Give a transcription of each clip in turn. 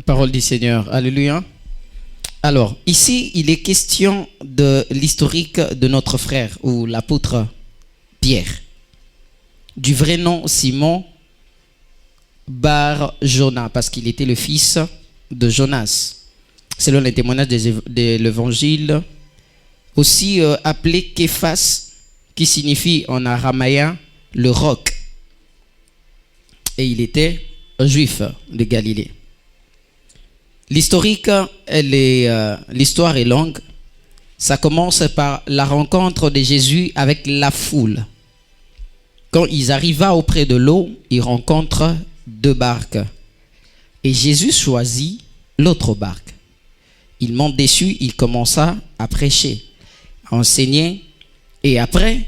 Parole du Seigneur. Alléluia. Alors, ici, il est question de l'historique de notre frère ou l'apôtre Pierre. Du vrai nom Simon Bar Jonas, parce qu'il était le fils de Jonas. Selon les témoignages de l'évangile, aussi appelé Képhas, qui signifie en araméen le roc. Et il était un juif de Galilée. L'histoire est longue. Ça commence par la rencontre de Jésus avec la foule. Quand ils arrivent auprès de l'eau, ils rencontrent deux barques. Et Jésus choisit l'autre barque. Il monte dessus, il commença à prêcher, à enseigner. Et après,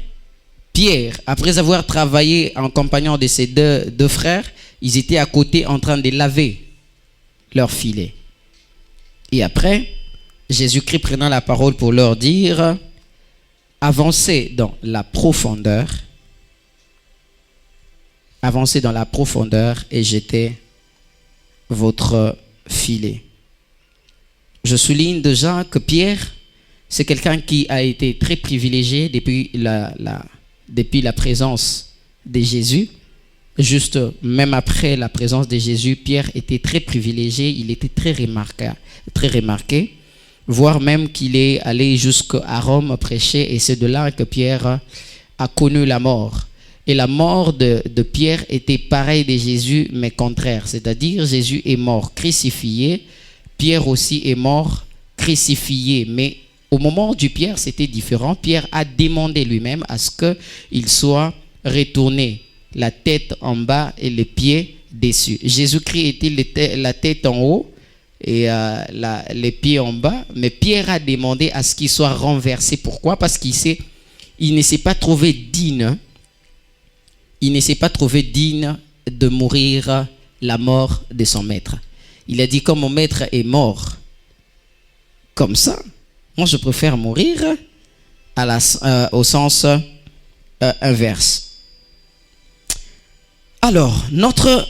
Pierre, après avoir travaillé en compagnon de ses deux frères, ils étaient à côté en train de laver leur filet. Et après, Jésus-Christ prenant la parole pour leur dire, avancez dans la profondeur et jetez votre filet. Je souligne déjà que Pierre, c'est quelqu'un qui a été très privilégié depuis la présence de Jésus. Juste même après la présence de Jésus, Pierre était très privilégié, il était très remarqué, voire même qu'il est allé jusqu'à Rome prêcher, et c'est de là que Pierre a connu la mort. Et la mort de Pierre était pareille de Jésus, mais contraire, c'est-à-dire Jésus est mort crucifié, Pierre aussi est mort crucifié, mais au moment du Pierre, c'était différent. Pierre a demandé lui-même à ce qu'il soit retourné, la tête en bas et les pieds dessus. Jésus-Christ était la tête en haut et les pieds en bas, mais Pierre a demandé à ce qu'il soit renversé. Pourquoi? Parce qu'il ne s'est pas trouvé digne. Il ne s'est pas trouvé digne de mourir la mort de son maître. Il a dit, comme mon maître est mort comme ça, moi je préfère mourir au sens inverse. Alors, notre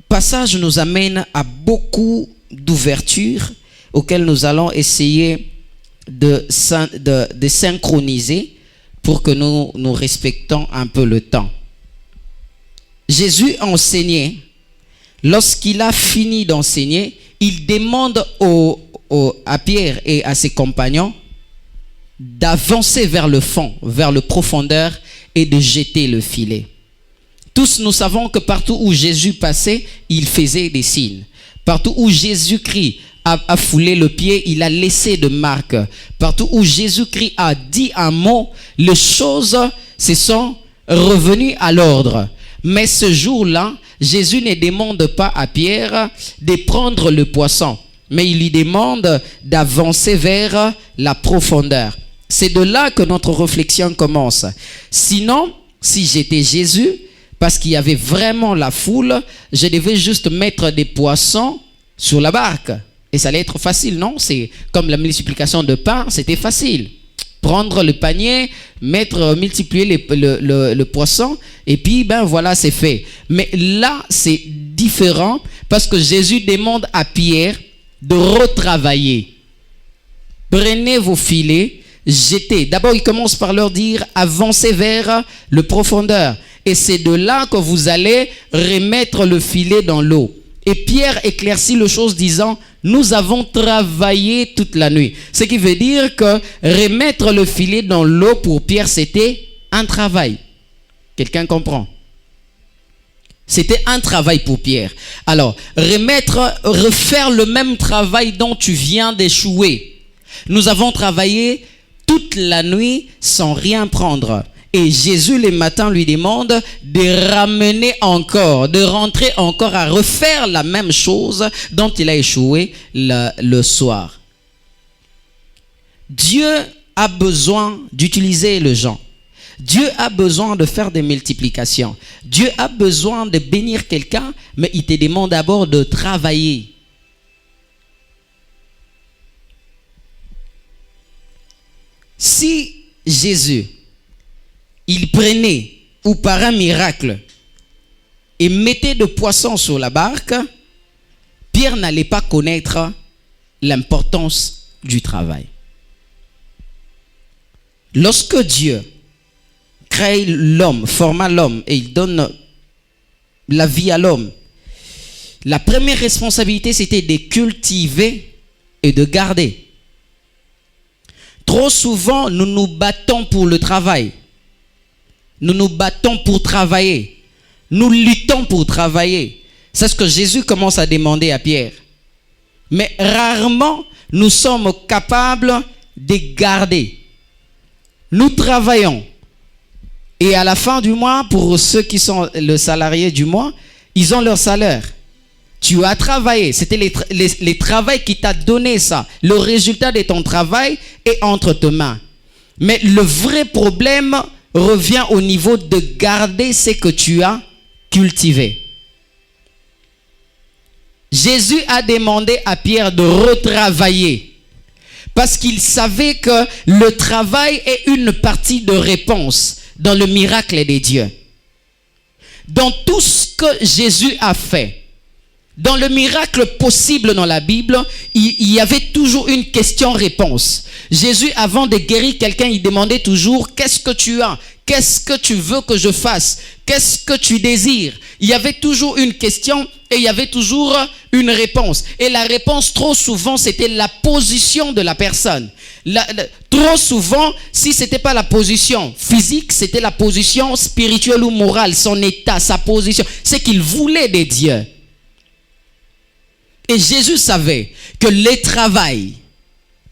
passage nous amène à beaucoup d'ouvertures auxquelles nous allons essayer de synchroniser pour que nous respectons un peu le temps. Jésus enseignait. Lorsqu'il a fini d'enseigner, il demande à Pierre et à ses compagnons d'avancer vers le fond, vers la profondeur et de jeter le filet. Tous nous savons que partout où Jésus passait, il faisait des signes. Partout où Jésus-Christ a foulé le pied, il a laissé de marques. Partout où Jésus-Christ a dit un mot, les choses se sont revenues à l'ordre. Mais ce jour-là, Jésus ne demande pas à Pierre de prendre le poisson, mais il lui demande d'avancer vers la profondeur. C'est de là que notre réflexion commence. Sinon, si j'étais Jésus, parce qu'il y avait vraiment la foule, je devais juste mettre des poissons sur la barque. Et ça allait être facile, non? C'est comme la multiplication de pain, c'était facile. Prendre le panier, multiplier le poisson, et puis voilà, c'est fait. Mais là, c'est différent, parce que Jésus demande à Pierre de retravailler. Prenez vos filets, jetez. D'abord, il commence par leur dire, avancez vers la profondeur. Et c'est de là que vous allez remettre le filet dans l'eau. Et Pierre éclaircit les choses disant, nous avons travaillé toute la nuit. Ce qui veut dire que remettre le filet dans l'eau pour Pierre, c'était un travail. Quelqu'un C'était un travail pour Pierre. Alors, refaire le même travail dont tu viens d'échouer. Nous avons travaillé toute la nuit sans rien prendre. Et Jésus, le matin, lui demande de ramener encore, de rentrer encore à refaire la même chose dont il a échoué le soir. Dieu a besoin d'utiliser les gens. Dieu a besoin de faire des multiplications. Dieu a besoin de bénir quelqu'un, mais il te demande d'abord de travailler. Si Jésus, il prenait, ou par un miracle, et mettait de poissons sur la barque, Pierre n'allait pas connaître l'importance du travail. Lorsque Dieu crée l'homme, forma l'homme et il donne la vie à l'homme, la première responsabilité, c'était de cultiver et de garder. Trop souvent, nous nous battons pour le travail. Nous nous battons pour travailler. Nous luttons pour travailler. C'est ce que Jésus commence à demander à Pierre. Mais rarement, nous sommes capables de garder. Nous travaillons. Et à la fin du mois, pour ceux qui sont le salarié du mois, ils ont leur salaire. Tu as travaillé. C'était les travails qui t'a donné ça. Le résultat de ton travail est entre tes mains. Mais le vrai problème revient au niveau de garder ce que tu as cultivé. Jésus a demandé à Pierre de retravailler. Parce qu'il savait que le travail est une partie de réponse dans le miracle des dieux. Dans tout ce que Jésus a fait, dans le miracle possible dans la Bible, il y avait toujours une question-réponse. Jésus, avant de guérir quelqu'un, il demandait toujours « Qu'est-ce que tu as? Qu'est-ce que tu veux que je fasse? Qu'est-ce que tu désires ?» Il y avait toujours une question et il y avait toujours une réponse. Et la réponse, trop souvent, c'était la position de la personne. Trop souvent, si ce n'était pas la position physique, c'était la position spirituelle ou morale, son état, sa position, ce qu'il voulait des dieux. Et Jésus savait que le travail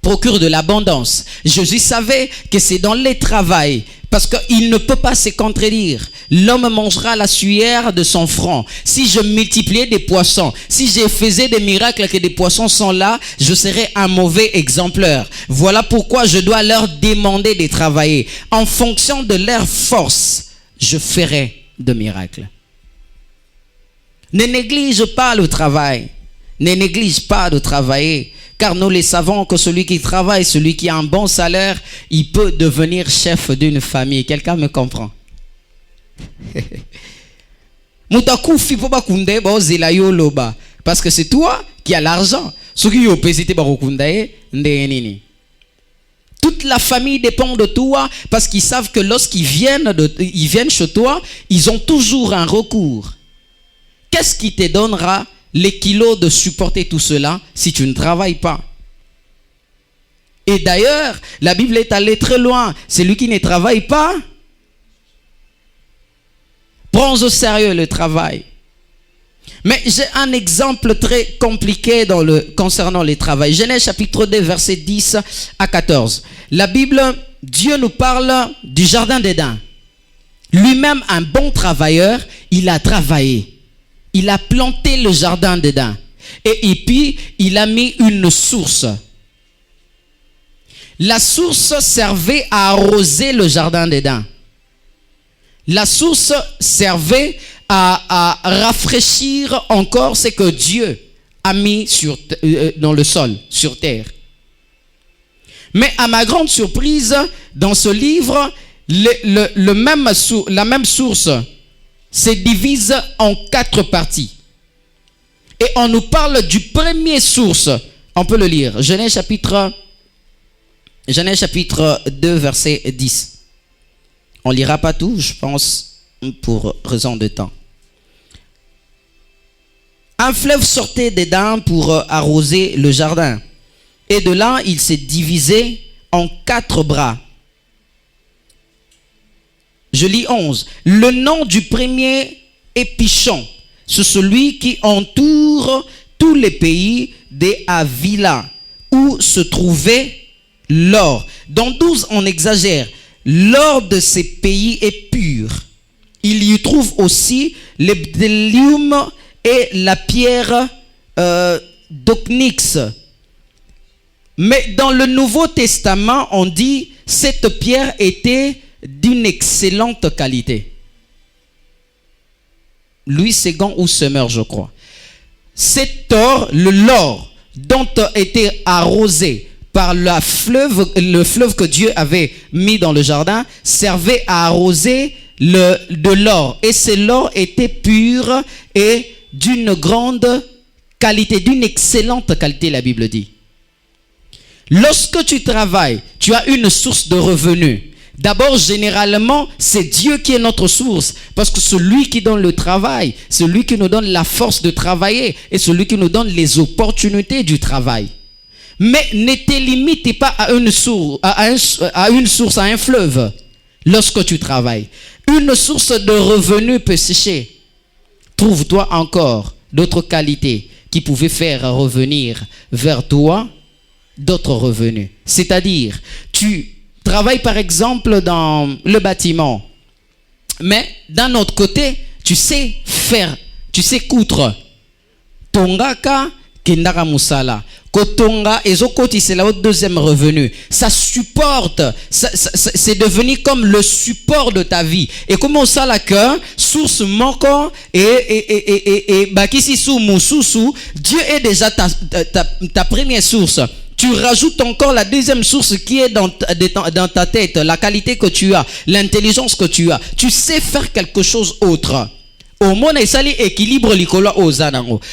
procure de l'abondance. Jésus savait que c'est dans le travail, parce qu'il ne peut pas se contredire. L'homme mangera la sueur de son front. Si je multipliais des poissons, si je faisais des miracles que des poissons sont là, je serais un mauvais exemplaire. Voilà pourquoi je dois leur demander de travailler. En fonction de leur force, je ferai de miracles. Ne néglige pas le travail. Ne néglige pas de travailler, car nous le savons que celui qui travaille, celui qui a un bon salaire, il peut devenir chef d'une famille. Quelqu'un me comprend? Parce que c'est toi qui as l'argent. Toute la famille dépend de toi, parce qu'ils savent que lorsqu'ils viennent chez toi, ils ont toujours un recours. Qu'est-ce qui te donnera les kilos de supporter tout cela si tu ne travailles pas? Et d'ailleurs, la Bible est allée très loin. Celui qui ne travaille pas, prends au sérieux le travail. Mais j'ai un exemple très compliqué concernant le travail. Genèse chapitre 2, versets 10 à 14. La Bible, Dieu nous parle du jardin d'Éden. Lui-même, un bon travailleur, il a travaillé. Il a planté le jardin d'Éden. Et puis, il a mis une source. La source servait à arroser le jardin d'Éden. La source servait à rafraîchir encore ce que Dieu a mis dans le sol, sur terre. Mais à ma grande surprise, dans ce livre, la même source se divise en 4 parties. Et on nous parle du premier source. On peut le lire. Genèse chapitre 2, verset 10. On ne lira pas tout, je pense, pour raison de temps. Un fleuve sortait d'Éden pour arroser le jardin. Et de là, il s'est divisé en 4 bras. Je lis 11. Le nom du premier est Pichon. C'est celui qui entoure tous les pays des Havila, où se trouvait l'or. Dans 12, on exagère. L'or de ces pays est pur. Il y trouve aussi le bdellium et la pierre d'onyx. Mais dans le Nouveau Testament, on dit cette pierre était d'une excellente qualité. Louis II ou Semeur, je crois. Cet or, l'or dont était arrosé par le fleuve que Dieu avait mis dans le jardin, servait à arroser de l'or. Et ce l'or était pur et d'une grande qualité, d'une excellente qualité, la Bible dit. Lorsque tu travailles, tu as une source de revenus. D'abord, généralement, c'est Dieu qui est notre source. Parce que celui qui donne le travail, celui qui nous donne la force de travailler et celui qui nous donne les opportunités du travail. Mais ne te limite pas à une source, à un fleuve lorsque tu travailles. Une source de revenus peut sécher. Trouve-toi encore d'autres qualités qui pouvaient faire revenir vers toi d'autres revenus. C'est-à-dire, tu travailles par exemple dans le bâtiment, mais d'un autre côté, tu sais faire, tu sais coudre. Tongaka kendaka musala. Kotonga ezokoti, c'est le deuxième revenu. Ça supporte, c'est devenu comme le support de ta vie. Et comment ça la cœur, source manquant et bakisi sou mususu, Dieu est déjà ta première source. Tu rajoutes encore la deuxième source qui est dans ta tête, la qualité que tu as, l'intelligence que tu as. Tu sais faire quelque chose autre. Au monde, équilibre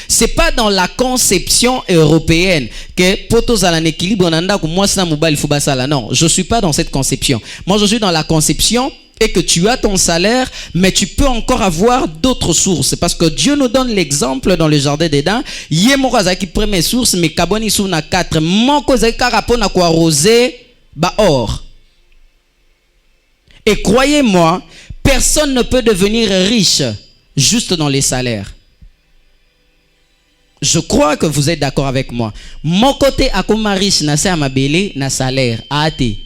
c'est pas dans la conception européenne que potos à l'équilibre. Non, je suis pas dans cette conception. Moi, je suis dans la conception et que tu as ton salaire, mais tu peux encore avoir d'autres sources. Parce que Dieu nous donne l'exemple dans le jardin d'Éden. Yemokazaki première source, mais kaboni souna 4. Mokozaki karapona kwa rosé, ba or. Et croyez-moi, personne ne peut devenir riche juste dans les salaires. Je crois que vous êtes d'accord avec moi. Mon côté à comme riche na sa mabele na salaire até.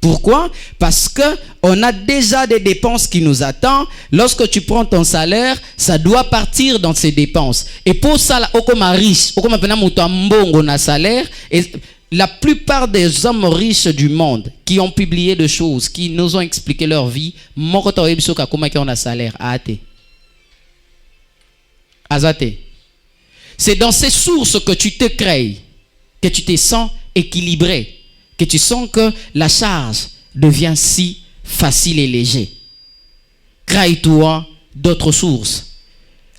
Pourquoi? Parce que on a déjà des dépenses qui nous attendent. Lorsque tu prends ton salaire, ça doit partir dans ces dépenses. Et pour ça, au comme riche, au comme mbongo na salaire, et la plupart des hommes riches du monde qui ont publié des choses, qui nous ont expliqué leur vie, mon côté ebisoka comment on a salaire até. Azate. C'est dans ces sources que tu te crées, que tu te sens équilibré, que tu sens que la charge devient si facile et léger. Crée-toi d'autres sources.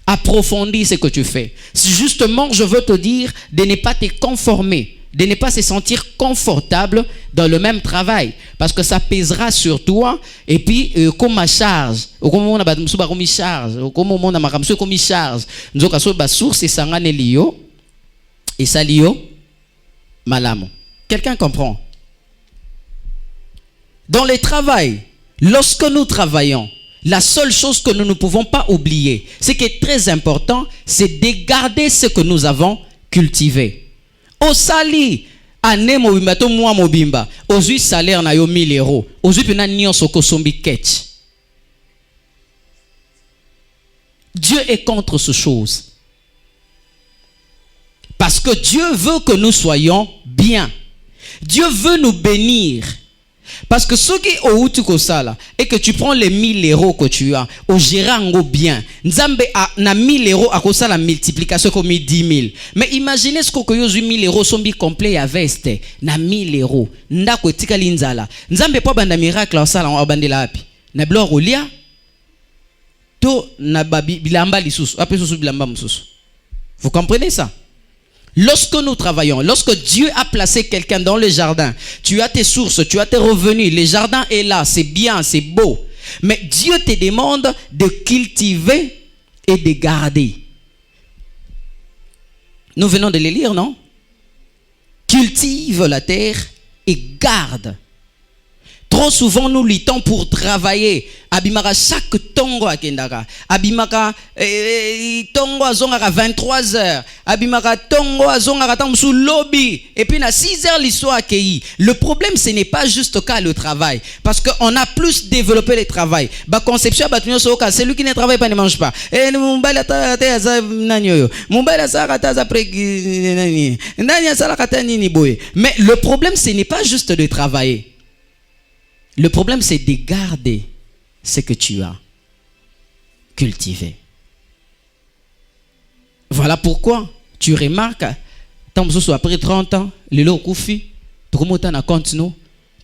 Approfondis ce que tu fais. Justement, je veux te dire de ne pas te conformer, de ne pas se sentir confortable dans le même travail, parce que ça pèsera sur toi. Et puis comme ma charge, comme on a comme charge, comme on a ma comme charge, nous avons une source et ça et ça lio malamo. Quelqu'un comprend? Dans le travail, lorsque nous travaillons, la seule chose que nous ne pouvons pas oublier, ce qui est très important, c'est de garder ce que nous avons cultivé. Au sali, ane mobimba to mwa mobimba, ozui salaire na yo 1000 euros, ozui pena nyonso kosombi ketch. Dieu est contre ces choses. Parce que Dieu veut que nous soyons bien. Dieu veut nous bénir. Parce que ce qui est au sala et que tu prends les 1000 euros que tu as, au gérango bien, Nzambe a na 1000 euros à cause de la multiplication comme 10 000. Mais imaginez ce que yo 1000 euros sont bi complet à veste na 1000 euros. Ndako tika linzala. Nzambe po banda miracle sala on abandela api. Na bloc olia to na babi bilamba lisusu, après susu bilamba mususu. Vous comprenez ça? Lorsque nous travaillons, lorsque Dieu a placé quelqu'un dans le jardin, tu as tes sources, tu as tes revenus, le jardin est là, c'est bien, c'est beau. Mais Dieu te demande de cultiver et de garder. Nous venons de les lire, non? Cultive la terre et garde. Trop souvent, nous luttons pour travailler. Abimaka chaque tongo à Kendaka. Abimaka tongo à zongara 23 heures. Abimaka tongo à zongara tam sous lobby. Et puis, à 6 heures, l'histoire accueillie. Le problème, ce n'est pas juste qu'à le travail. Parce qu'on a plus développé le travail. Ba conception, celui qui ne travaille pas ne mange pas. Et mais le problème, ce n'est pas juste de travailler. Le problème, c'est de garder ce que tu as cultivé. Voilà pourquoi tu remarques, après 30 ans, le lot koufi, tu remontes na compte nous,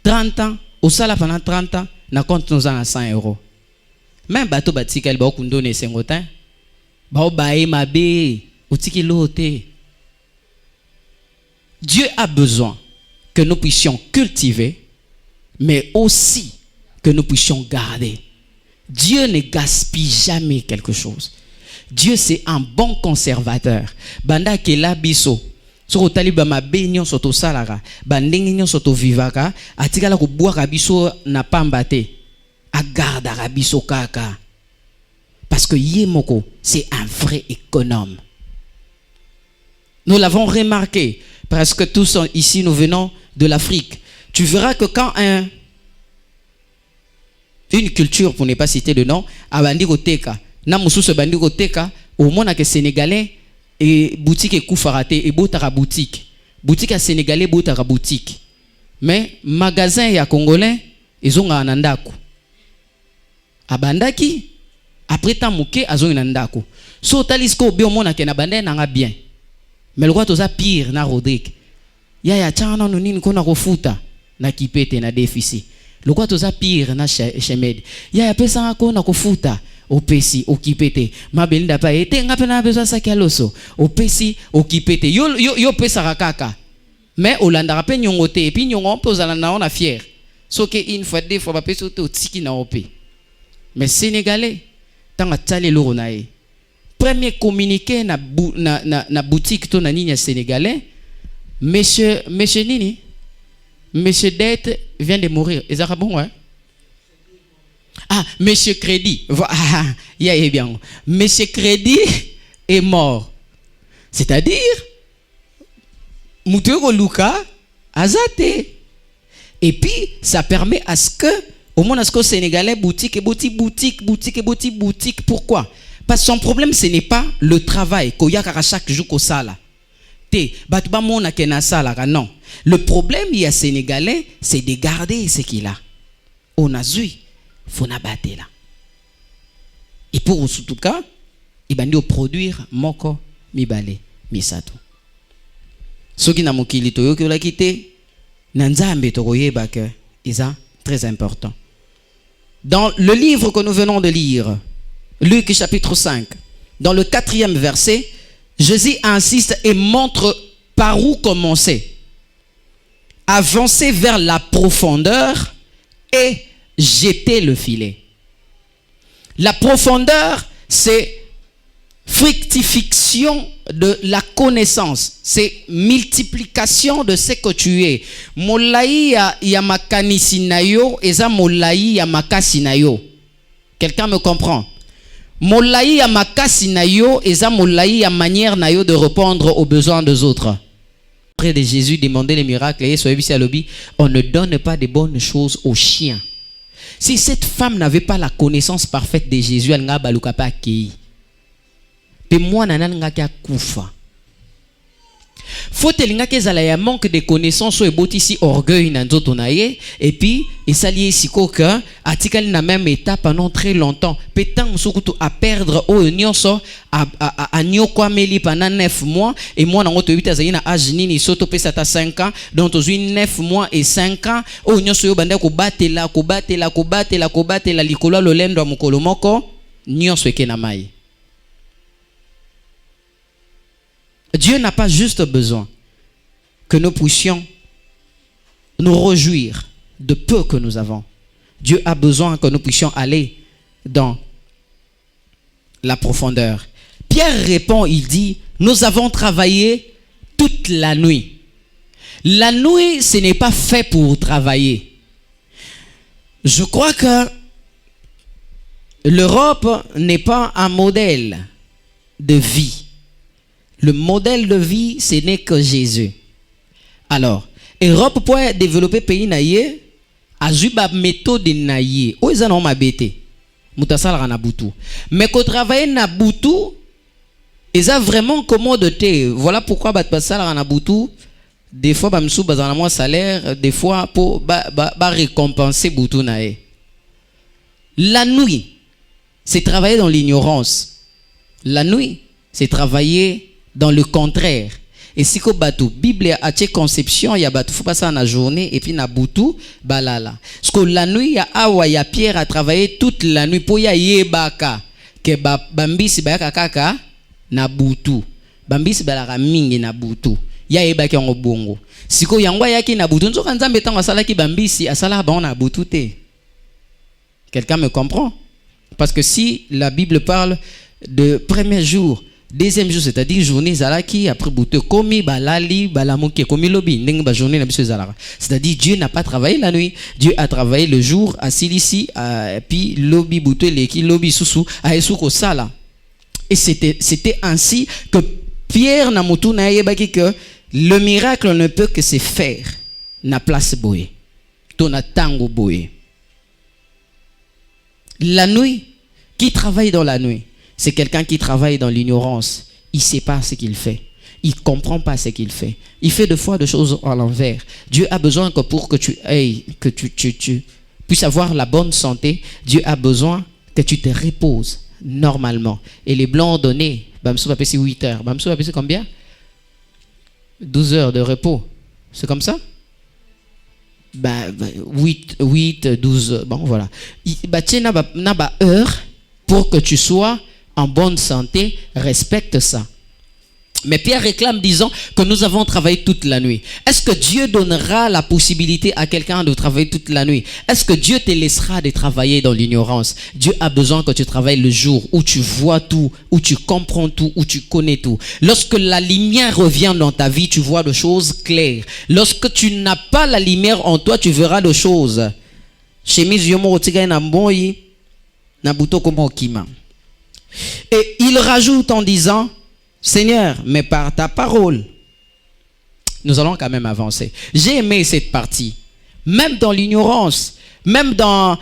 30 ans, au salaire pendant 30 ans, na compte nous à 100 euros. Même bateau batika, il va kundone sengotin, ba bae mabe, Dieu a besoin que nous puissions cultiver, mais aussi que nous puissions garder. Dieu ne gaspille jamais quelque chose. Dieu, c'est un bon conservateur. Banda kela biso. Soko taliba mabenyo soto salara. Bandengenyo soto vivaka. Atikala ko boire biso na pambate. A garda biso kaka. Parce que Yemoko, c'est un vrai économe. Nous l'avons remarqué. Presque tous ici, nous venons de l'Afrique. Tu verras que quand une culture, pour ne pas citer le nom, a bandiko teka, na mususu bandiko teka, au moins que sénégalais et boutique et koufarate et botara boutique. Boutique à sénégalais botara boutique. Mais magasin ya congolais, ils ont un andako. Abandaki après tant muke azo un andako. So talisko bi au moins que na bandé nanga bien. Mais le roi toza pire na Rodrigue. Ya chana no nini kona kofuta na kipete na déficit. Le roi toza pire na Shemed. Ya pesa ko na kofuta opesi okipete. Ma belinda pa ete ngape na besoin sa kialoso. Opesi okipete. Yo pesa rakaka. Mais Olanda rape nyongote et puis nyongo pozala na on a fier. So que une fois deux fois ba pesa to tiki na opé. Mais sénégalais tanga tale loro na e. Premier communiqué na boutique to na nini sénégalais. Monsieur Nini, Monsieur Dette vient de mourir. Est-ce que bon, ouais? Ah, Monsieur Crédit. Yeah, bien. Monsieur Crédit est mort. C'est-à-dire, Moutego Luka azate. Et puis, ça permet à ce que, au moins, à ce que Sénégalais, boutique. Pourquoi? Parce que son problème, ce n'est pas le travail. Koyaka chaque jour au sala. Non. Le problème, il y a Sénégalais, c'est de garder ce qu'il a. On a vu, il faut n'abattre là. Et pour tout cas, il va nous produire moko mibale misato. Ce qui n'a mokili toyo que la quitté, nanzambe tokoye bake, isa très important. Dans le livre que nous venons de lire, Luc chapitre 5, dans le 4e verset, Jésus insiste et montre par où commencer. Avancer vers la profondeur et jeter le filet. La profondeur, c'est fructification de la connaissance. C'est multiplication de ce que tu es. Molaï ya makanisi nayo, eza molaï ya makasi nayo. Quelqu'un me comprend? Molaï ya makasi nayo, eza molaï ya manière nayo de répondre aux besoins des autres. Après de Jésus demander les miracles, on ne donne pas de bonnes choses aux chiens. Si cette femme n'avait pas la connaissance parfaite de Jésus, elle n'a pas accueilli. Et moi, je n'ai pas koufa. Faut que y manque de connaissances ou ici orgueil et puis il s'allie ici que article na même état pendant très longtemps pétant surtout à perdre au nyonso à nyoko ameli pendant 9 mois et moi nango to 8 azali na âge nini soto pesa ta 5 ans donc aux 9 mois et 5 ans au nyonso yo banda ko batela likolo lolendo ya mokolo moko nyonso ekena mai. Dieu n'a pas juste besoin que nous puissions nous réjouir de peu que nous avons. Dieu a besoin que nous puissions aller dans la profondeur. Pierre répond, il dit, nous avons travaillé toute la nuit. La nuit, ce n'est pas fait pour travailler. Je crois que l'Europe n'est pas un modèle de vie. Le modèle de vie, ce n'est que Jésus. Alors, Europe pour développer pays naïe, azuba méthode naïe. Où ils en ont ma bête? Moutasala na boutou. Mais qu'on travaille na boutou, ils ont vraiment commodité. Voilà pourquoi batpasala na boutou. Des fois, bamsou bazana moins salaire, des fois pour récompenser boutou naïe. La nuit, c'est travailler dans l'ignorance. La nuit, c'est travailler dans le contraire. Et si ko batu Bible a tes conception ya batu faut passer la journée et puis na boutou balala. Parce que la nuit ya awa ya Pierre a travaillé toute la nuit pour ya yebaka que bambisi ba kaka na boutou. bambisi balaka mingi na butu ya ebaki yango bongo siko yango yaki na butu nzoka nzambe tango asalaki bambisi asalaka bango na butu te. Quelqu'un me comprend? Parce que si la Bible parle de premier jour, deuxième jour, c'est-à-dire journée zalaki après butu komi balali balamuki komi lobi ndenge ba journée na biso zalaka, c'est-à-dire Dieu n'a pas travaillé la nuit, Dieu a travaillé le jour asilisi puis lobi butu leki lobi susu aesuko sala. Et c'était ainsi que Pierre na mutu na yebaki que le miracle ne peut que se faire na place boye tona tango boye. La nuit, qui travaille dans la nuit, c'est quelqu'un qui travaille dans l'ignorance. Il ne sait pas ce qu'il fait. Il ne comprend pas ce qu'il fait. Il fait des fois des choses à l'envers. Dieu a besoin que pour que tu puisses avoir la bonne santé, Dieu a besoin que tu te reposes normalement. Et les blancs ont donné, Bamsou va passer 8 heures. Bamsou va passer combien? 12 heures de repos. C'est comme ça? 8, 12, bon voilà. Tu as heure pour que tu sois en bonne santé, respecte ça. Mais Pierre réclame disant que nous avons travaillé toute la nuit. Est-ce que Dieu donnera la possibilité à quelqu'un de travailler toute la nuit? Est-ce que Dieu te laissera de travailler dans l'ignorance? Dieu a besoin que tu travailles le jour où tu vois tout, où tu comprends tout, où tu connais tout. Lorsque la lumière revient dans ta vie, tu vois des choses claires. Lorsque tu n'as pas la lumière en toi, tu verras des choses. Et il rajoute en disant, Seigneur, mais par ta parole, nous allons quand même avancer. J'ai aimé cette partie. Même dans l'ignorance, même dans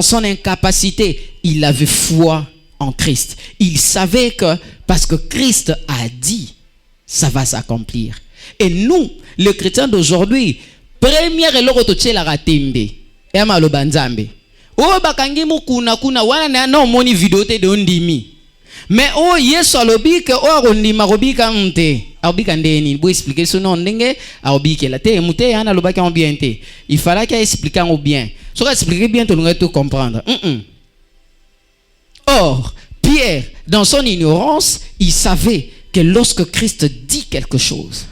son incapacité, il avait foi en Christ. Il savait que, parce que Christ a dit, ça va s'accomplir. Et nous, les chrétiens d'aujourd'hui, première et l'autre, la ratembe. Et amalo banzambe. Oh, bakangi mu kuna wana na moni vidéo te de ndimi. Mais oh yesu alobi que oh rondima robika nte abika ndeni bo expliquer ce nom ndenge abika la te mute ana lobaka en bien te il fallait qu'il explique en bien so expliquer bien tout le tout comprendre. Or Pierre dans son ignorance il savait que lorsque Christ dit quelque chose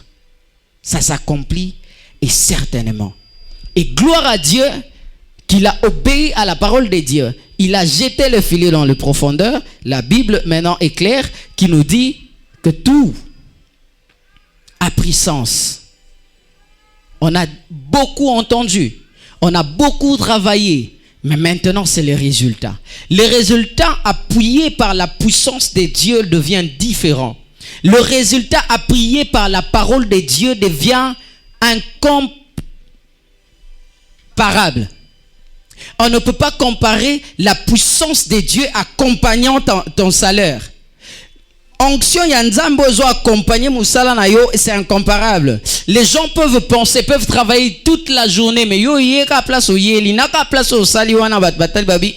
ça s'accomplit et certainement et gloire à Dieu qu'il a obéi à la parole de Dieu. Il a jeté le filet dans les profondeurs. La Bible maintenant est claire qui nous dit que tout a pris sens. On a beaucoup entendu, on a beaucoup travaillé, mais maintenant c'est le résultat. Le résultat appuyé par la puissance de Dieu devient différent. Le résultat appuyé par la parole de Dieu devient incomparable. On ne peut pas comparer la puissance de Dieu accompagnant ton salaire. Onction yanzambo zo accompagner musala na yo, c'est incomparable. Les gens peuvent penser, peuvent travailler toute la journée, mais yo yeka place au yeli, naka place au sali wana batal babi.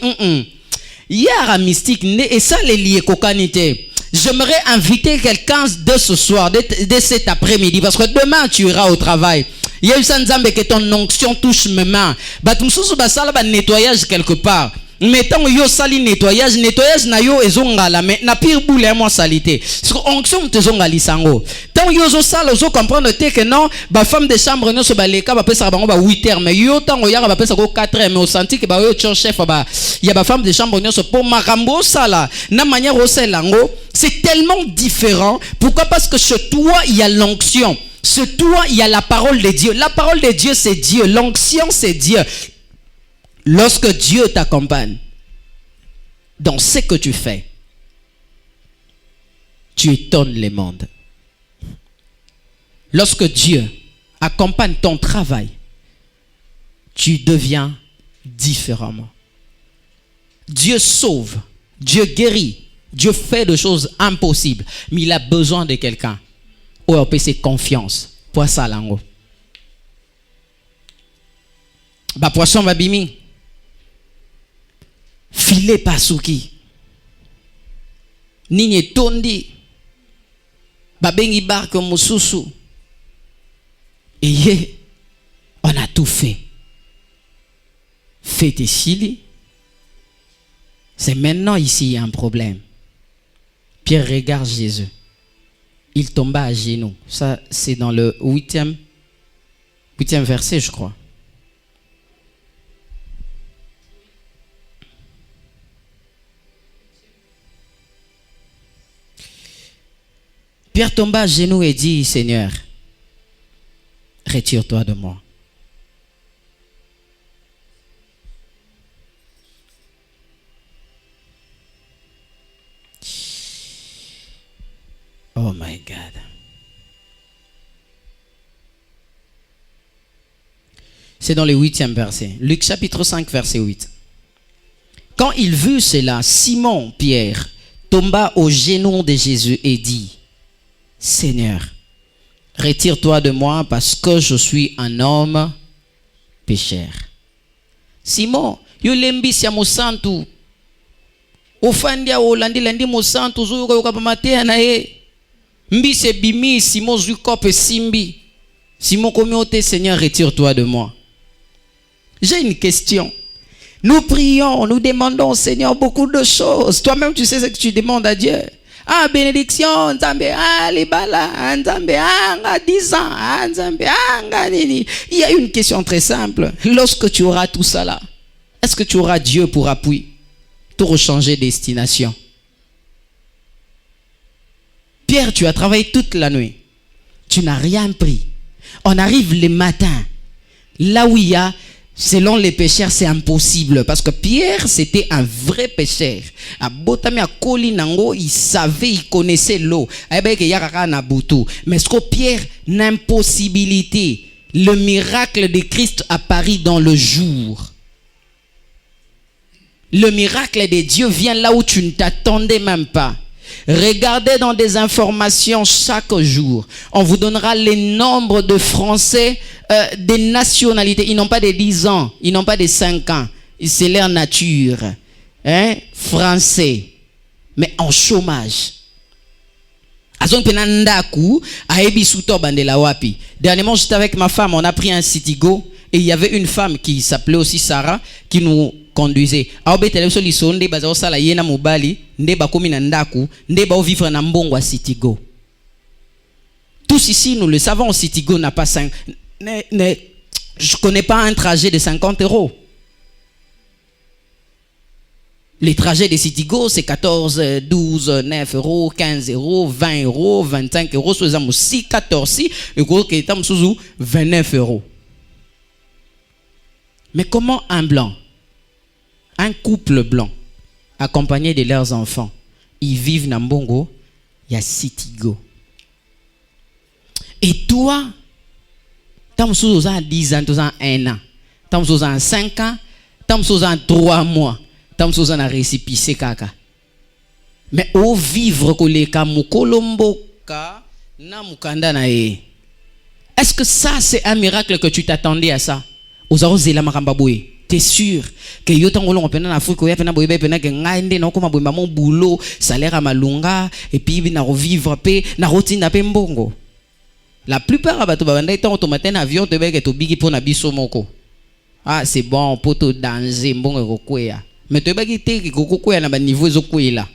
Yara mystique et ça les lié kokanité. J'aimerais inviter quelqu'un de ce soir, de cet après-midi, parce que demain tu iras au travail. Il y a eu ça que ton onction touche mes mains. Batumsusu basala ba nettoyage quelque part. Mettons yo sali nettoyage na yo ezongala mais na pire boule moi salité. Parce que onction te zongali sango. Tant yo zo sala zo comprendre que non, ba femme de chambre no so baleka ba pesa bango ba 8h mais yo tango yaka ba pesa ko 4h mais au senti que ba yo chef ba ya ba femme de chambre no so pour makambo sala na manière au selango, c'est tellement différent. Pourquoi? Parce que chez toi il y a l'onction. Sur toi, il y a la parole de Dieu. La parole de Dieu, c'est Dieu. L'onction, c'est Dieu. Lorsque Dieu t'accompagne dans ce que tu fais, tu étonnes le monde. Lorsque Dieu accompagne ton travail, tu deviens différemment. Dieu sauve, Dieu guérit, Dieu fait des choses impossibles, mais il a besoin de quelqu'un. Ou on peut se confiance pour ça lango. Ba poisson va bimi. Filet pasuki. Nini tondi. Ba bengi barque mususu. Et on a tout fait. Fait et chili. C'est maintenant ici il y a un problème. Pierre regarde Jésus. il tomba à genoux. Ça, c'est dans le huitième verset, je crois. Pierre tomba à genoux et dit, Seigneur, retire-toi de moi. Oh my God. C'est dans le 8e verset. Luc chapitre 5, verset 8. Quand il vit cela, Simon, Pierre, tomba aux genoux de Jésus et dit, Seigneur, retire-toi de moi parce que je suis un homme pécheur. Simon, yo lembisi ya mosantu. Ofandia olandi landi mosantu zuko yokapamatea na ye. Mbise bimi Simon zukope simbi. Simon communauté, Seigneur, retire-toi de moi. J'ai une question. Nous prions, nous demandons au Seigneur beaucoup de choses. Toi-même, tu sais ce que tu demandes à Dieu. Ah, bénédiction, Nzambe, ah, libala, Nzambe, ah, 10 ans, ah, Nzambe, ah, nini. Il y a une question très simple. Lorsque tu auras tout ça là, est-ce que tu auras Dieu pour appui, pour changer de destination? Pierre, tu as travaillé toute la nuit. Tu n'as rien pris. On arrive le matin. Là où il y a, selon les pécheurs, c'est impossible. Parce que Pierre, c'était un vrai pécheur. Il savait, il connaissait l'eau. Mais ce que Pierre, l'impossibilité, le miracle de Christ apparaît dans le jour. Le miracle de Dieu vient là où tu ne t'attendais même pas. Regardez dans des informations chaque jour. On vous donnera les nombres de Français, des nationalités. Ils n'ont pas de 10 ans, ils n'ont pas de 5 ans. C'est leur nature. Hein? Français. Mais en chômage. Dernièrement, j'étais avec ma femme, on a pris un Citigo. Et il y avait une femme qui s'appelait aussi Sarah, qui nous conduisait. Tous ici, nous le savons, Citigo n'a pas 5. Je connais pas un trajet de 50 €. Les trajets de Citigo, c'est 14, 12, 9 €, 15 €, 20 €, 25 €, soit 6, 14, et 29 €. Mais comment un blanc, un couple blanc, accompagné de leurs enfants, ils vivent dans Mbongo, il y a Citigo. Et toi, tu as 10 ans, tu as 1 an, tu as 5 ans, tu as 3 mois, tu as récipicé kaka. Mais au vivre koleka mukolomboka na mukanda na e. Est-ce que ça c'est un miracle que tu t'attendais à ça? T'es sûr que yo tango longo pena na Afrique ya pena boyebe pena ke ngainde na koma boyeba mon boulot salaire à malunga et puis na revivre pe na rotina pe mbongo. La plupart a bato babanda etango to matin avion te beke to bigi pona biso moko. Ah c'est bon poto danger mbongo kokwea. Mais te bagi te kokwea na ba niveau ezokwela.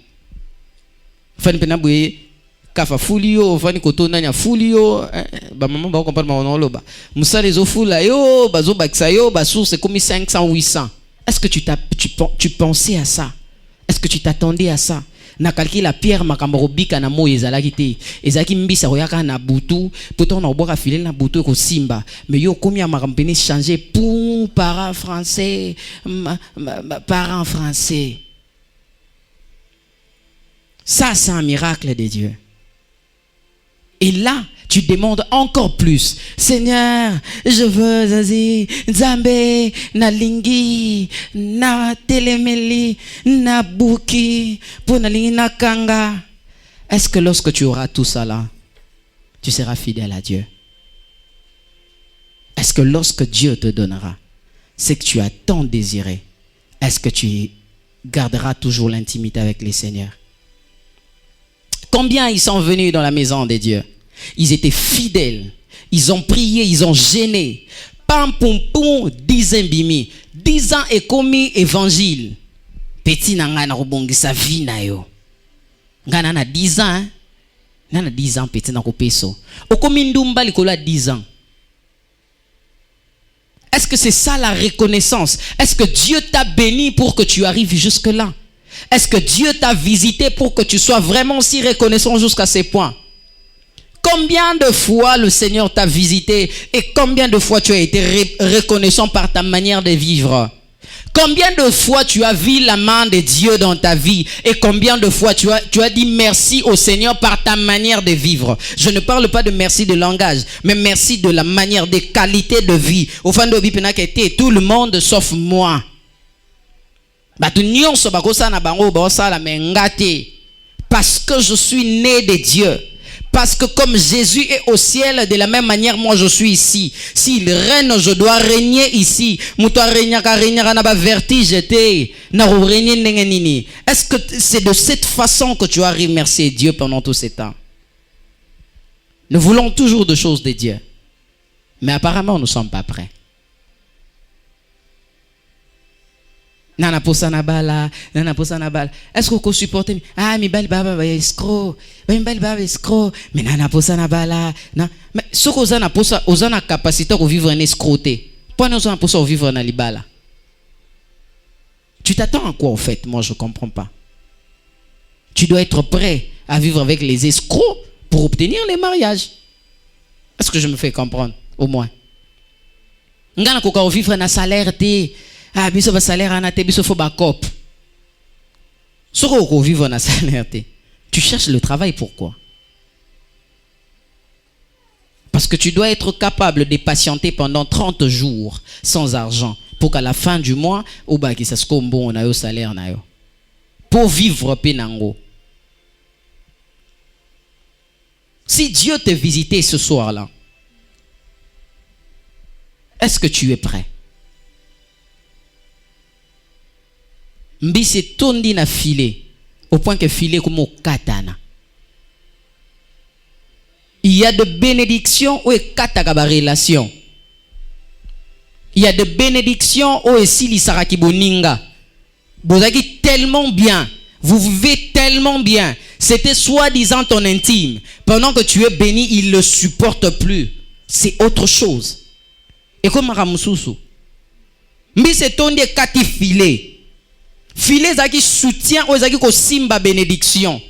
Fani pena boye kafa fulio fani kotona nya fulio ba maman ba comprendre ma loba musale zo fula yo bazo bakisa yo ba source comme 500 800. Est-ce que tu pensais à ça? Est-ce que tu t'attendais à ça? Na calcule la pierre makambo bika na mo ezalaki te ezalaki mbisa royaka na butu pourtant na boka filer na butu ko simba mais yo komi a makambo pene changer pour parents français parents français. Ça c'est un miracle de Dieu. Et là, tu demandes encore plus. Seigneur, je veux Zazi, Nzambe, na lingi, na telemeli, na buki, pour na lingi na kanga. Est-ce que lorsque tu auras tout ça là, tu seras fidèle à Dieu? Est-ce que lorsque Dieu te donnera ce que tu as tant désiré, est-ce que tu garderas toujours l'intimité avec les seigneurs? Combien ils sont venus dans la maison de Dieu? Ils étaient fidèles. Ils ont prié, ils ont gêné. Pam pum pum, 10 ans bimi. 10 ans et commis évangile. Petit nanga na robongi sa vie na yo. Ngana na 10 ans. Nana 10 ans petit na ko peso. Okomi ndumba likolo 10 ans. Est-ce que c'est ça la reconnaissance? Est-ce que Dieu t'a béni pour que tu arrives jusque-là? Est-ce que Dieu t'a visité pour que tu sois vraiment si reconnaissant jusqu'à ces points? Combien de fois le Seigneur t'a visité et combien de fois tu as été reconnaissant par ta manière de vivre? Combien de fois tu as vu la main de Dieu dans ta vie et combien de fois tu as dit merci au Seigneur par ta manière de vivre? Je ne parle pas de merci de langage, mais merci de la manière, de qualité de vie. Au fond de Bipena qui était tout le monde sauf moi. Parce que je suis né de Dieu. Parce que comme Jésus est au ciel, de la même manière, moi je suis ici. S'il règne, je dois régner ici. Est-ce que c'est de cette façon que tu as remercié Dieu pendant tout ce temps? Nous voulons toujours des choses de Dieu. Mais apparemment, nous ne sommes pas prêts. Nana posa na bala. Est-ce que vous supportez? Ah, mi bal baba escroc. Mi bal baba escroc. Mais nana posa na bala. Mais ce que ozana posa, ozana capacité de vivre en escroqué. Pourquoi nous ozana posa vivre en libala? Tu t'attends à quoi en fait? Moi je comprends pas. Tu dois être prêt à vivre avec les escrocs pour obtenir les mariages. Est-ce que je me fais comprendre au moins? Ngana koka vivre na salaire te. Ah, biso ba salaire anate biso fo ba cop. Soko ko vivre na salaire te. Tu cherches le travail pourquoi? Parce que tu dois être capable de patienter pendant 30 jours sans argent pour qu'à la fin du mois au ba ki sa skombo na yo salaire na yo. Pour vivre penango. Si Dieu te visitait ce soir-là, est-ce que tu es prêt? Mbisi tondi na filet au point que filet comme au katana. Il y a de bénédictions ou kataka ba relation. Il y a de bénédictions ou esili saraki boninga. Bozaki tellement bien, vous vivez tellement bien. C'était soi-disant ton intime. Pendant que tu es béni, il le supporte plus. C'est autre chose. Et comme Ramususu. Mbisi tondi kati filet. Filet qui soutient aux qui simba bénédiction.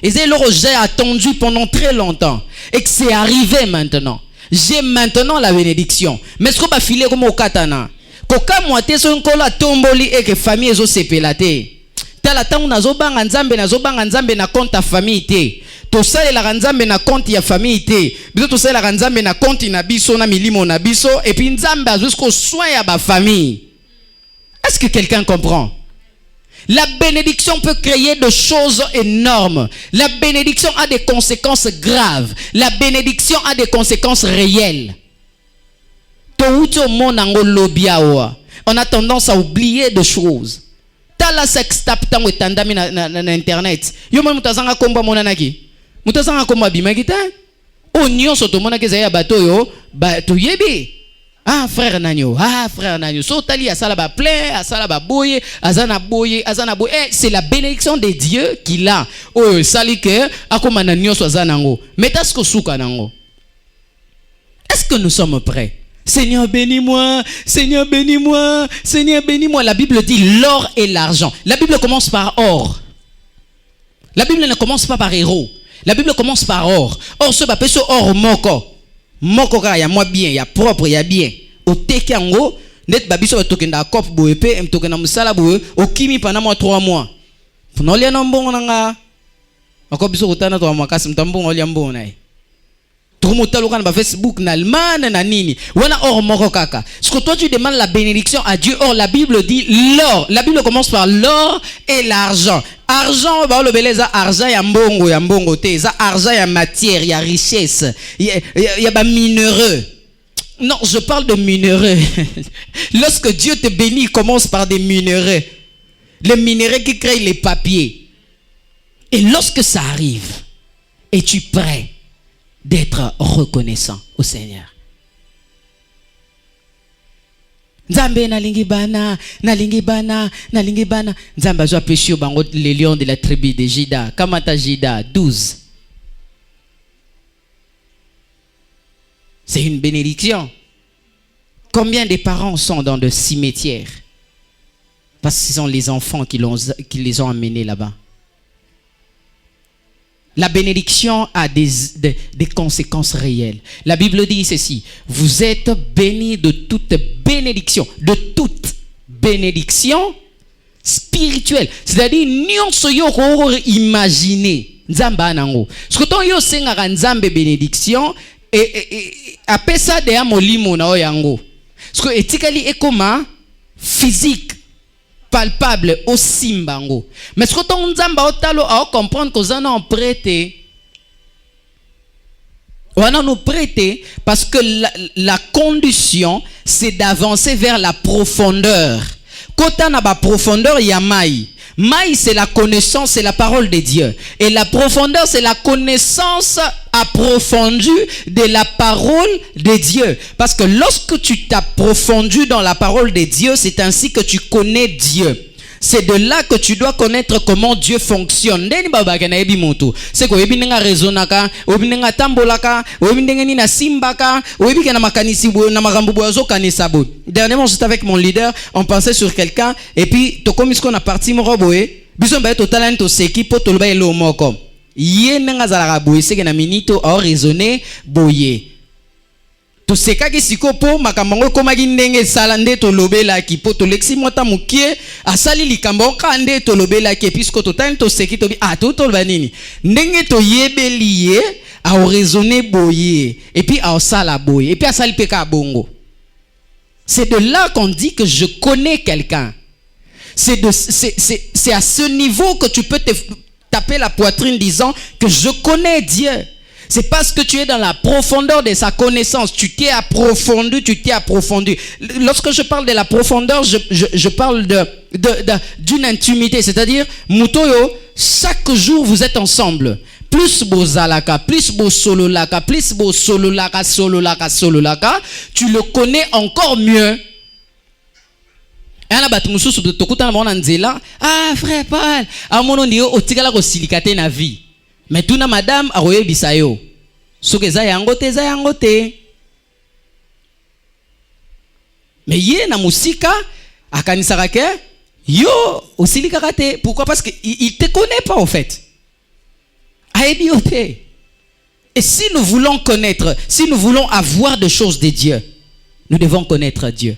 Et c'est là que j'ai attendu pendant très longtemps. Et que c'est arrivé maintenant. J'ai maintenant la bénédiction. Mais ce que pas filet comme au katana. Koka moite son kola tomboli et que famille ezo sepelate. Tala tangu nazobanga nzambe na compte ta famille te. Tosale la nzambe na compte ya famille te. Biso tosale la nzambe na compte na biso na milimo na biso et puis nzambe azusko soin ya ba famille. Est-ce que quelqu'un comprend? La bénédiction peut créer des choses énormes. La bénédiction a des conséquences graves. La bénédiction a des conséquences réelles. On a tendance à oublier des choses. Tala sextap tango etandami na internet. Yo mo mutazanga komba monanaki. Mutazanga komba bimagita. Onyo soto monaki za ya bato yo ba to yebi. Ah frère Nanyo, so tali asala ba plein, asala ba boye, azana boye. C'est la bénédiction de Dieu qu'il a. Oh sali ke akoma nanyo so azana ngo. Metasko suka nango. Est-ce que nous sommes prêts? Seigneur bénis-moi, Seigneur bénis-moi, Seigneur bénis-moi. La Bible dit l'or et l'argent. La Bible commence par or. La Bible ne commence pas par héros. La Bible commence par or. Or ce bapé so or moko. Moko ka ya moi bien, ya propre, ya bien. O teke ango, net babiso tokenda kop boepe, tokenda musala boe, o kimi pendant moi 3 mois. Pour lia nombongo nanga. Ako biso kutana to makasi mtambongo lia mbongo nae. Turumotalo kana ba Facebook na Allemagne na nini. Wana or moko kaka. Ce que toi tu demandes la bénédiction à Dieu, or la Bible dit l'or. La Bible commence par l'or et l'argent. Argent, ba le beleza argent ya mbongo te, ça argent ya matière, ya richesse, ya ba minéreux. Non, je parle de minéreux. Lorsque Dieu te bénit, il commence par des minéreux. Les minéraux qui créent les papiers. Et lorsque ça arrive, es-tu prêt d'être reconnaissant au Seigneur? Nzambe nalingi bana. Nzambe azwa péché bango les lions de la tribu de Juda. Kamata Juda 12. C'est une bénédiction. Combien de parents sont dans de cimetières? Parce que ce sont les enfants qui les ont amenés là-bas. La bénédiction a des conséquences réelles. La Bible dit ceci: vous êtes bénis de toute bénédiction spirituelle. C'est-à-dire, nous sommes imaginés. Nzamba nango. Ce que ton yo senga nzambe bénédiction et après ça de amolimo na oyango. Ce que etikali ekoma physique palpable au simbango. Mais ce que ton nzamba otalo a comprendre que ça non prêté. On a nous prêter parce que la condition c'est d'avancer vers la profondeur. Kota na ba profondeur ya mai. Maï, c'est la connaissance, c'est la parole de Dieu. Et la profondeur, c'est la connaissance approfondie de la parole de Dieu. Parce que lorsque tu t'approfondis dans la parole de Dieu, c'est ainsi que tu connais Dieu. C'est de là que tu dois connaître comment Dieu fonctionne. C'est quoi? Ebinenga rezonaka, ebinenga tambolaka, ebinenga ni na simbaka, ebinenga na makanisi bo na makambo bozo kanisa bo. Dernièrement, j'étais avec mon leader, on pensait sur quelqu'un et puis to comme ce qu'on a parti mo roboé, biso ba to talent to seki po to ba elo moko. Yé nenga zalaka boye c'est que na minito a raisonner boye. To seka ki sikopo makambo ko magindenge salande to lobela ki poto lexi mota mukie asali likambo kande to lobela ki puisque to tan to seki to bi to banini ndenge to yebeliye a raisonner boye et puis a sala boye et puis asali peka bongo. C'est de là qu'on dit que je connais quelqu'un. C'est à ce niveau que tu peux te taper la poitrine disant que je connais Dieu. C'est parce que tu es dans la profondeur de sa connaissance. Tu t'es approfondi. Lorsque je parle de la profondeur, je parle d'une intimité. C'est-à-dire, Mutoyo, chaque jour vous êtes ensemble. Plus beau zalaka, plus beau sololaka, plus beau sololaka, tu le connais encore mieux. Ah frère Paul, à mon nom, au tigala ko silikate na vie. Mais tout na madame a roye bisayo. Soke za yangote. Mais yé na musika akanisaka ke yo osilika kate. Pourquoi? Parce que il te connaît pas en fait. Aebiote. Et si nous voulons connaître, si nous voulons avoir des choses de Dieu, nous devons connaître Dieu.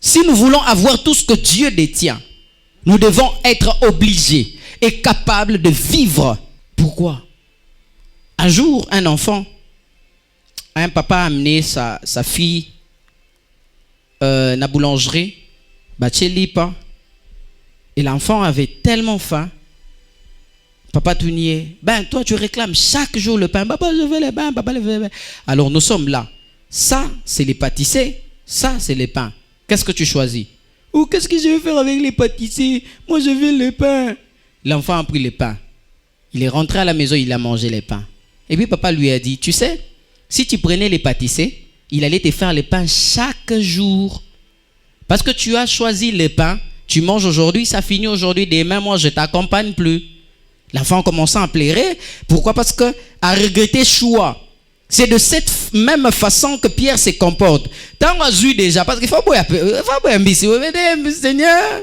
Si nous voulons avoir tout ce que Dieu détient, nous devons être obligés et capable de vivre. Pourquoi? Un jour, un enfant, un papa a amené sa fille à la boulangerie, et l'enfant avait tellement faim. Papa tout niait. Ben, toi, tu réclames chaque jour le pain. Papa, je veux le pain. Papa, je veux le pain. Alors, nous sommes là. Ça, c'est les pâtissiers. Ça, c'est les pains. Qu'est-ce que tu choisis? Ou qu'est-ce que je vais faire avec les pâtissiers? Moi, je veux le pain. L'enfant a pris le pain. Il est rentré à la maison, il a mangé les pains. Et puis papa lui a dit, tu sais, si tu prenais les pâtissiers, il allait te faire les pains chaque jour. Parce que tu as choisi les pains, tu manges aujourd'hui, ça finit aujourd'hui, demain, moi, je t'accompagne plus. L'enfant commençant à pleurer. Pourquoi? Parce que à regretter choix. C'est de cette même façon que Pierre se comporte. Tant qu'on a vu déjà, parce qu'il faut un Seigneur,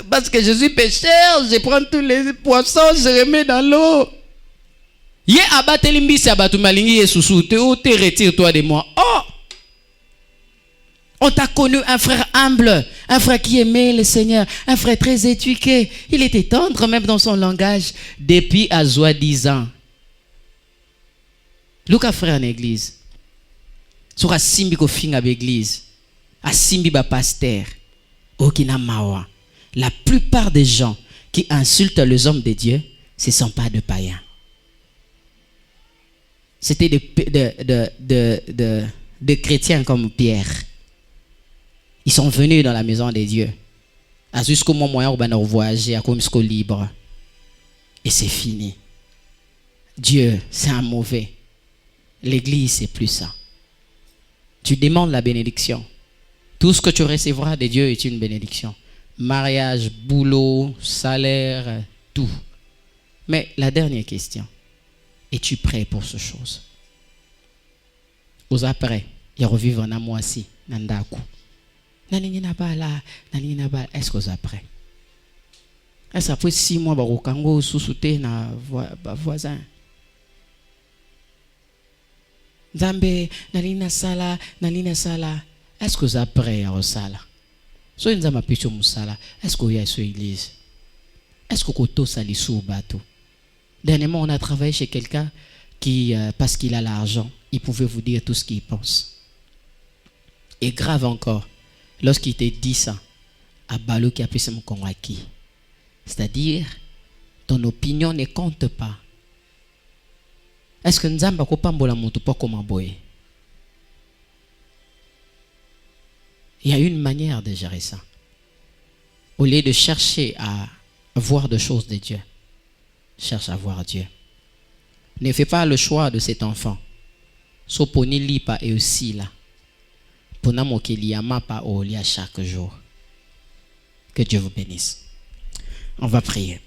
parce que je suis pécheur, je prends tous les poissons, je remets dans l'eau. Yé abattre l'imbisi abattu malingi et sous te retire-toi de moi. Oh! On t'a connu un frère humble, un frère qui aimait le Seigneur, un frère très éduqué. Il était tendre même dans son langage depuis à 10 ans. Luka frère en église. Sur a simbi ko finga l'église. A simbi ba pasteur. Okina mawa. La plupart des gens qui insultent les hommes de Dieu, ce ne sont pas de païens. C'était des chrétiens comme Pierre. Ils sont venus dans la maison de Dieu. Jusqu'au moment où on voyager, à comme libre. Et c'est fini. Dieu, c'est un mauvais. L'église, c'est plus ça. Tu demandes la bénédiction. Tout ce que tu recevras de Dieu est une bénédiction. Mariage, boulot, salaire, tout. Mais la dernière question. Es-tu prêt pour ces choses? aux après, il revivre en moi aussi, nandaku. Est-ce que vous après? Est-ce après 6 mois, barokango sous-souté na voisin? Zambe, nalina sala. Est-ce que vous après à sala? So inza mapicho musala. Est-ce que vous y a sur l'église? Est-ce que vous sali sous bateau? Dernièrement, on a travaillé chez quelqu'un qui, parce qu'il a l'argent, il pouvait vous dire tout ce qu'il pense. Et grave encore, lorsqu'il te dit ça, à Balo qui a pu se me convaincre. C'est-à-dire, ton opinion ne compte pas. Est-ce que nous avons pas comme boy? Il y a une manière de gérer ça. Au lieu de chercher à voir des choses de Dieu, cherche à voir Dieu. Ne fais pas le choix de cet enfant. Soponi lipa et aussi là. Ponamo keliyama pa olia chaque jour. Que Dieu vous bénisse. On va prier.